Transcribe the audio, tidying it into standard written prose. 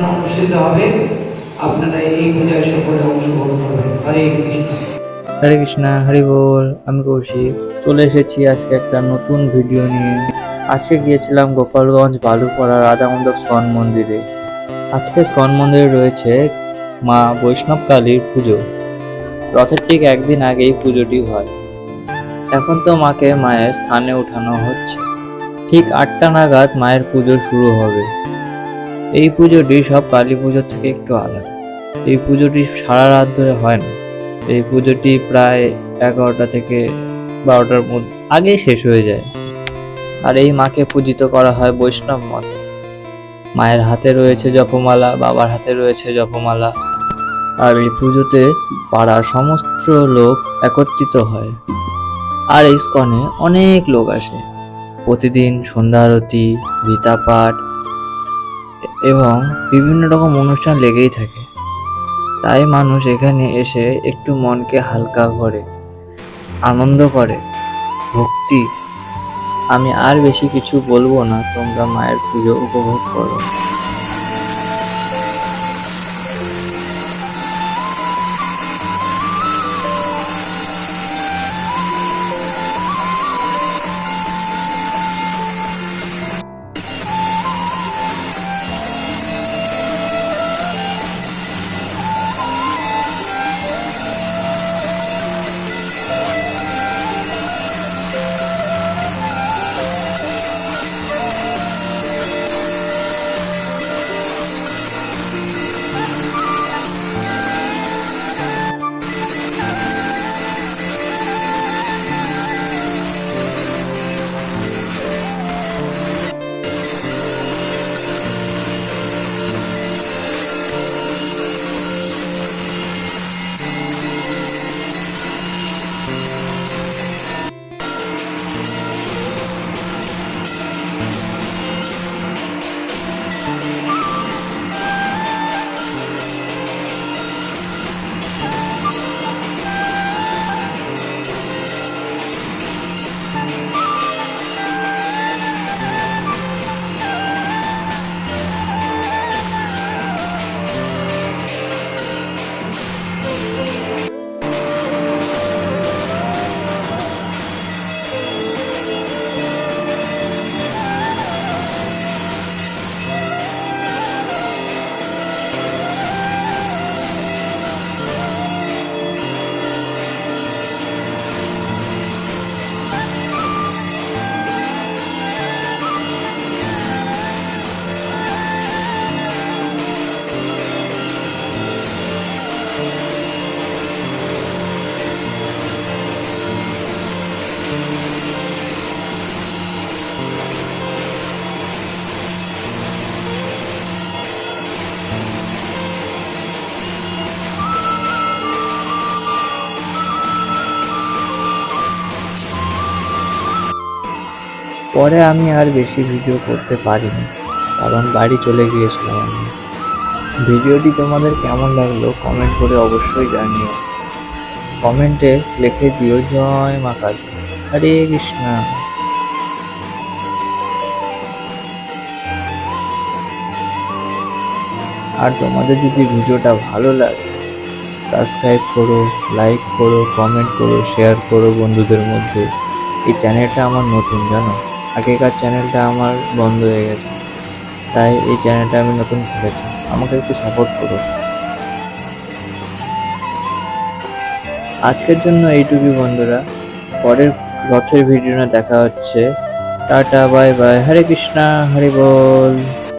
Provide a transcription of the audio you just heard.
অনুষ্ঠিত হবে। আপনারা এই পূজায় সকলে অংশগ্রহণ করবেন। হরে কৃষ্ণ। হরে কৃষ্ণ, হরি বল। আমি কৌশিক চলে এসেছি আজকে একটা নতুন ভিডিও নিয়ে। আজকে গিয়েছিলাম গোপালগঞ্জ বালুপাড়া রাধা মণ্ডপ স্কন মন্দিরে। আজকে স্কন মন্দিরে রয়েছে মা বৈষ্ণব কালীর পুজো। রথের ঠিক একদিন আগেই পুজোটি হয়। এখন তো মাকে মায়ের স্থানে উঠানো হচ্ছে। ঠিক 8টা নাগাদ মায়ের পুজো শুরু হবে। এই পুজোটি সব কালী পুজোর থেকে একটু আলাদা। এই পুজোটি সারা রাত ধরে হয় না। এই পুজোটি প্রায় 11টা থেকে 12টার মধ্যে আগেই শেষ হয়ে যায়। আর এই মাকে পূজিত করা হয় বৈষ্ণব মতে। মায়ের হাতে রয়েছে জপমালা, বাবার হাতে রয়েছে জপমালা। আর এই পুজোতে পাড়ার সমস্ত লোক একত্রিত হয়। আর এই ইস্কনে অনেক লোক আসে। প্রতিদিন সন্ধ্যা আরতি, গীতা পাঠ এবং বিভিন্ন রকম অনুষ্ঠান লেগেই থাকে। তাই মানুষ এখানে এসে একটু মনকে হালকা করে, আনন্দ করে, ভক্তি। আমি আর বেশি কিছু বলবো না, তোমরা মায়ের পুজো উপভোগ করো। পরে আমি আর বেশি ভিডিও করতে পারিনি, কারণ বাড়ি চলে গিয়েছিলাম আমি। ভিডিওটি তোমাদের কেমন লাগলো কমেন্ট করে অবশ্যই জানিও। কমেন্টে লিখে দিও জয় মা কালী, হরে কৃষ্ণ। আর তোমাদের যদি ভিডিওটা ভালো লাগে, সাবস্ক্রাইব করো, লাইক করো, কমেন্ট করো, শেয়ার করো বন্ধুদের মধ্যে। এই চ্যানেলটা আমার নতুন, জানো, আগেকার চ্যানেলটা আমার বন্ধ হয়ে গেছে, তাই এই চ্যানেলটা আমি নতুন খুলেছি। আমাকে একটু সাপোর্ট করো। আজকের জন্য এইটুকুই বন্ধুরা। পরের রথের ভিডিও দেখা হচ্ছে। টাটা, বাই বাই, হরে কৃষ্ণা, হরি বল।